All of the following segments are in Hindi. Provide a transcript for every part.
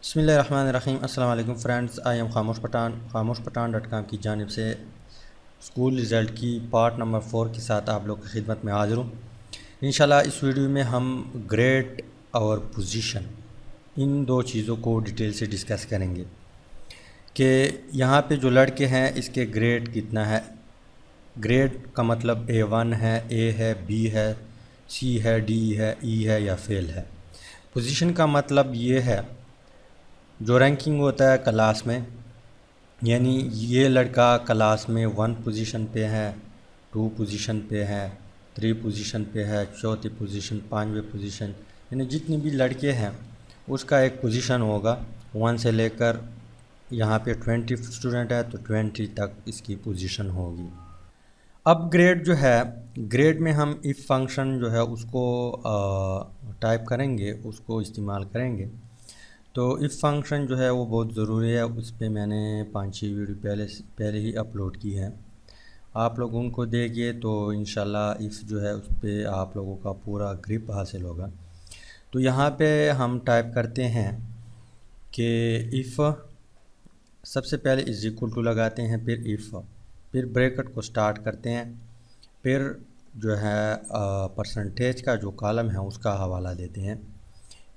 बिस्मिल्लाहिर्रहमानिर्रहीम। अस्सलाम वालेकुम फ्रेंड्स, आई एम खामोश पठान की जानिब से स्कूल रिज़ल्ट की पार्ट नंबर 4 के साथ आप लोग की खिदमत में हाज़िर हूँ। इंशाल्लाह इस वीडियो में हम ग्रेड और पोजीशन इन दो चीज़ों को डिटेल से डिस्कस करेंगे कि यहाँ पे जो लड़के हैं इसके ग्रेड कितना है। ग्रेड का मतलब A1 है, A है, B है, C है, D है, E है या फेल है। पोजीशन का मतलब ये है जो रैंकिंग होता है क्लास में, यानी ये लड़का क्लास में 1 पोजीशन पे है, 2 पोजीशन पे है, 3 पोजीशन पे है, चौथी पोजीशन, 5वीं पोजीशन, यानी जितनी भी लड़के हैं उसका एक पोजीशन होगा। 1 से लेकर यहाँ पे 20 स्टूडेंट है तो 20 तक इसकी पोजीशन होगी। अब ग्रेड जो है, ग्रेड में हम इफ़ फंक्शन जो है उसको टाइप करेंगे, उसको इस्तेमाल करेंगे। तो इफ़ फंक्शन जो है वो बहुत ज़रूरी है, उस पर मैंने 5-6 वीडियो पहले ही अपलोड की है। आप लोग उनको देखिए तो इंशाल्लाह इफ़ जो है उस पर आप लोगों का पूरा ग्रिप हासिल होगा। तो यहाँ पे हम टाइप करते हैं कि इफ़, सबसे पहले इज़ इक्वल टू लगाते हैं, फिर इफ़, फिर ब्रैकेट को स्टार्ट करते हैं, फिर जो है परसेंटेज का जो कॉलम है उसका हवाला देते हैं।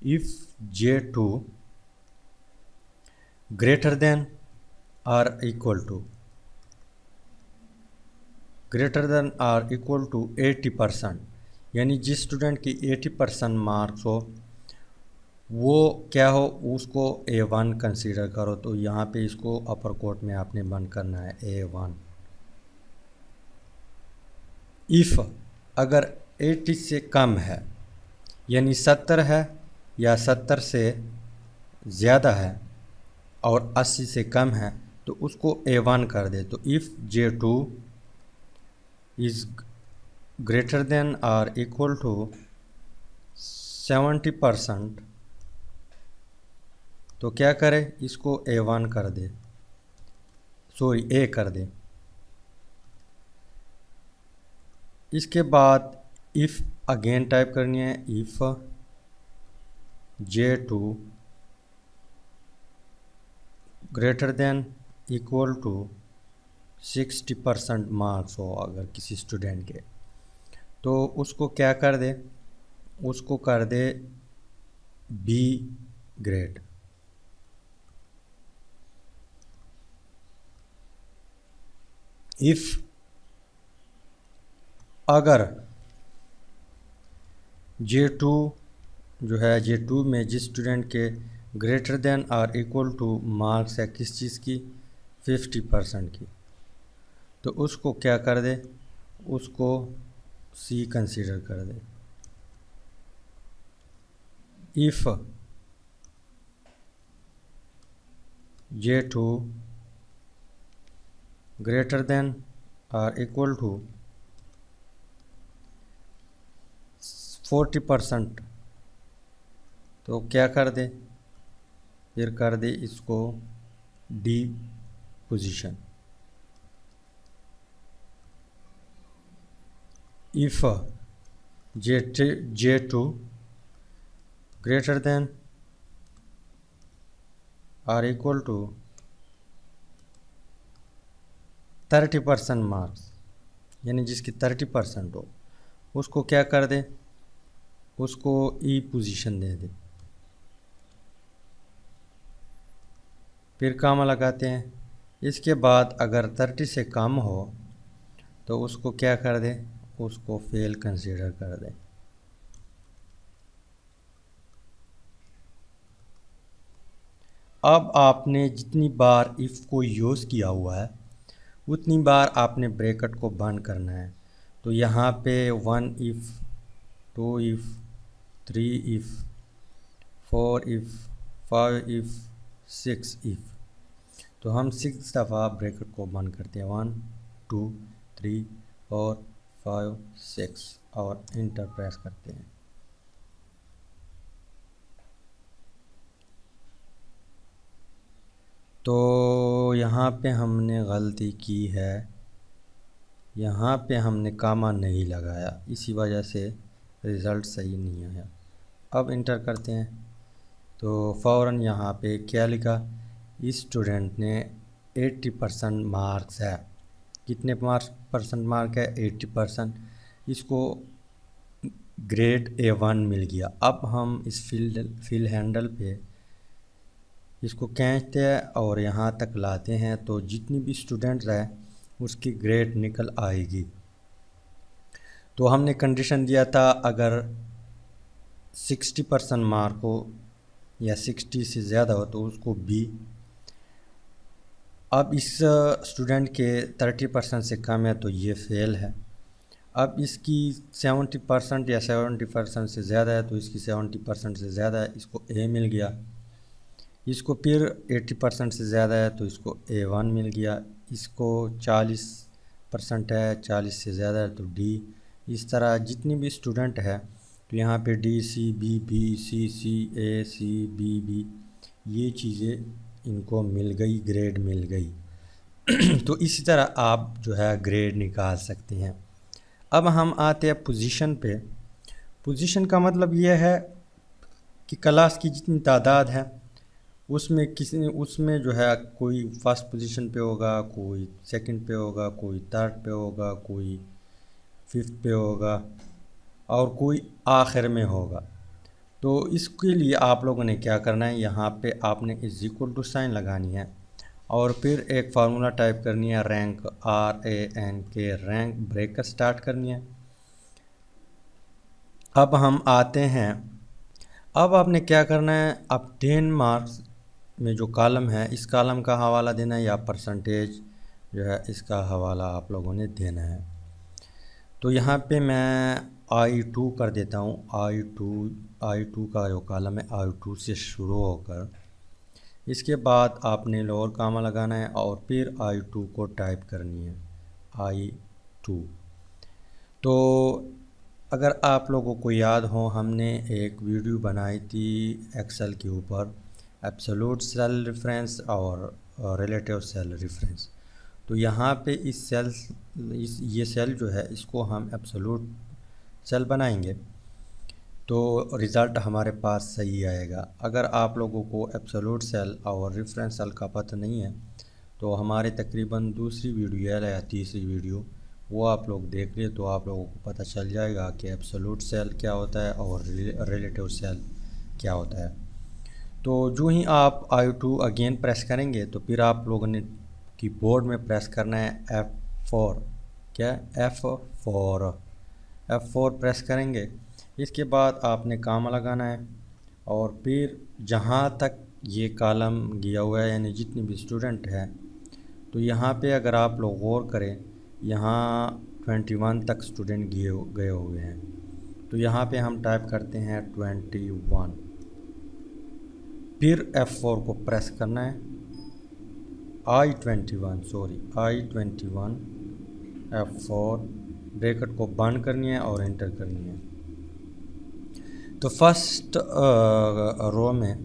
If J2 greater than or equal to 80%, यानी जिस स्टूडेंट की 80% मार्क्स हो वो क्या हो, उसको A1 कंसीडर करो। तो यहाँ पे इसको अपर कोट में आपने बंद करना है A1। इफ़ अगर 80 से कम है, यानी 70 है या 70 से ज़्यादा है और 80 से कम है तो उसको A1 कर दे। तो if J2 is greater than or equal to 70%, तो क्या करे, इसको A1 कर दे, सॉरी A कर दे। इसके बाद इफ़ अगेन टाइप करनी है, if J2 greater than equal to 60% marks हो अगर किसी स्टूडेंट के, तो उसको क्या कर दे, उसको कर दे B ग्रेड। इफ़ अगर J2 जो है, J2 में जिस स्टूडेंट के ग्रेटर देन और इक्वल टू मार्क्स है किस चीज़ की, 50% की, तो उसको क्या कर दे, उसको C कंसीडर कर दे। इफ़ J2 ग्रेटर देन और इक्वल टू 40%, तो क्या कर दे, फिर कर दे इसको D position. If J2 greater then और इक्वल टू 30% मार्क्स, यानी जिसकी 30% हो उसको क्या कर दे, उसको E पोजीशन दे दे। फिर कामा लगाते हैं। इसके बाद अगर 30 से कम हो तो उसको क्या कर दे, उसको फेल कंसीडर कर दे। अब आपने जितनी बार इफ़ को यूज़ किया हुआ है उतनी बार आपने ब्रैकेट को बंद करना है। तो यहाँ पे 1 if, 2 if, 3 if, 4 if, 5 if, 6 if, तो हम 6 दफ़ा ब्रैकेट को बंद करते हैं, 1 2 3 4 5 6 और इंटर प्रेस करते हैं। तो यहाँ पे हमने गलती की है, यहाँ पे हमने कामा नहीं लगाया, इसी वजह से रिज़ल्ट सही नहीं आया। अब इंटर करते हैं तो फ़ौरन यहाँ पे क्या लिखा, इस स्टूडेंट ने 80% मार्क्स है। कितने परसेंट मार्क है? 80%। इसको ग्रेड A1 मिल गया। अब हम इस फिल हैंडल पे इसको खींचते हैं और यहाँ तक लाते हैं, तो जितनी भी स्टूडेंट्स है उसकी ग्रेड निकल आएगी। तो हमने कंडीशन दिया था अगर 60% मार्क हो या 60 से ज़्यादा हो तो उसको B। अब इस स्टूडेंट के 30% से कम है तो ये फेल है। अब इसकी 70% या 70% से ज़्यादा है तो इसकी 70% से ज़्यादा है, इसको A मिल गया। इसको फिर 80% से ज़्यादा है तो इसको A1 मिल गया। इसको 40% है, 40 से ज़्यादा है तो D। इस तरह जितनी भी स्टूडेंट है तो यहाँ पे D, C, B, B, C, C, A, C, B, B ये चीज़ें इनको मिल गई, ग्रेड मिल गई। तो इसी तरह आप जो है ग्रेड निकाल सकते हैं। अब हम आते हैं पोजीशन पे। पोजीशन का मतलब ये है कि क्लास की जितनी तादाद है उसमें जो है कोई फर्स्ट पोजीशन पे होगा, कोई सेकंड पे होगा, कोई थर्ड पे होगा, कोई फिफ्थ पे होगा और कोई आखिर में होगा। तो इसके लिए आप लोगों ने क्या करना है, यहाँ पे आपने इज इक्वल टू साइन लगानी है और फिर एक फार्मूला टाइप करनी है rank, RANK, rank breaker start करनी है। अब हम आते हैं, अब आपने क्या करना है, अब 10 मार्क्स में जो कॉलम है इस कॉलम का हवाला देना है या परसेंटेज जो है इसका हवाला आप लोगों ने देना है। तो यहाँ पे मैं I2 कर देता हूँ। I2 का जो कॉलम है I2 से शुरू होकर इसके बाद आपने लोअर कामा लगाना है और फिर I2 को टाइप करनी है I2। तो अगर आप लोगों को याद हो हमने एक वीडियो बनाई थी एक्सेल के ऊपर एब्सोल्यूट सेल रेफरेंस और रिलेटिव सेल रेफरेंस। तो यहाँ पे ये सेल जो है इसको हम एब्सोल्यूट सेल बनाएंगे तो रिज़ल्ट हमारे पास सही आएगा। अगर आप लोगों को एब्सोल्यूट सेल और रेफरेंस सेल का पता नहीं है तो हमारे तकरीबन दूसरी वीडियो है या तीसरी वीडियो वो आप लोग देख लिए तो आप लोगों को पता चल जाएगा कि एब्सोल्यूट सेल क्या होता है और रिलेटिव सेल क्या होता है। तो जो ही आप I2 अगेन प्रेस करेंगे तो फिर आप लोगों ने कीबोर्ड में प्रेस करना है F4। क्या? F4 प्रेस करेंगे। इसके बाद आपने कामा लगाना है और फिर जहाँ तक ये कॉलम गया हुआ है यानी जितनी भी स्टूडेंट है तो यहाँ पे अगर आप लोग गौर करें यहाँ 21 तक स्टूडेंट गए हुए हैं। तो यहाँ पे हम टाइप करते हैं 21, फिर F4 को प्रेस करना है I21 F4 ब्रैकेट को बंद करनी है और एंटर करनी है। तो फर्स्ट रो में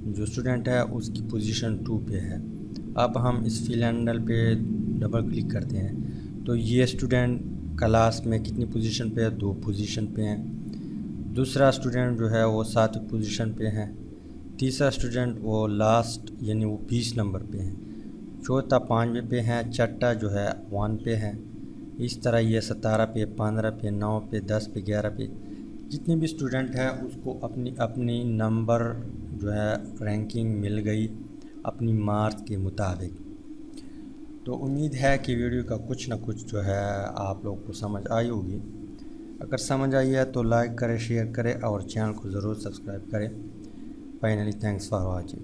जो स्टूडेंट है उसकी पोजीशन 2 पे है। अब हम इस फिल हैंडल पे डबल क्लिक करते हैं तो ये स्टूडेंट क्लास में कितनी पोजीशन पे है? 2 पोजीशन पे हैं। दूसरा स्टूडेंट जो है वो 7वीं पोजीशन पे है। तीसरा स्टूडेंट वो लास्ट यानी वो 20 नंबर पे है। चौथा 5वें पे है। छठा जो है 1 पे है। इस तरह ये 17 पे, 15 पे, 9 पे, 10 पे, 11 पे जितने भी स्टूडेंट है उसको अपनी अपनी नंबर जो है रैंकिंग मिल गई अपनी मार्क्स के मुताबिक। तो उम्मीद है कि वीडियो का कुछ ना कुछ जो है आप लोग को समझ आई होगी। अगर समझ आई है तो लाइक करें, शेयर करें और चैनल को ज़रूर सब्सक्राइब करें। Finally thanks for watching.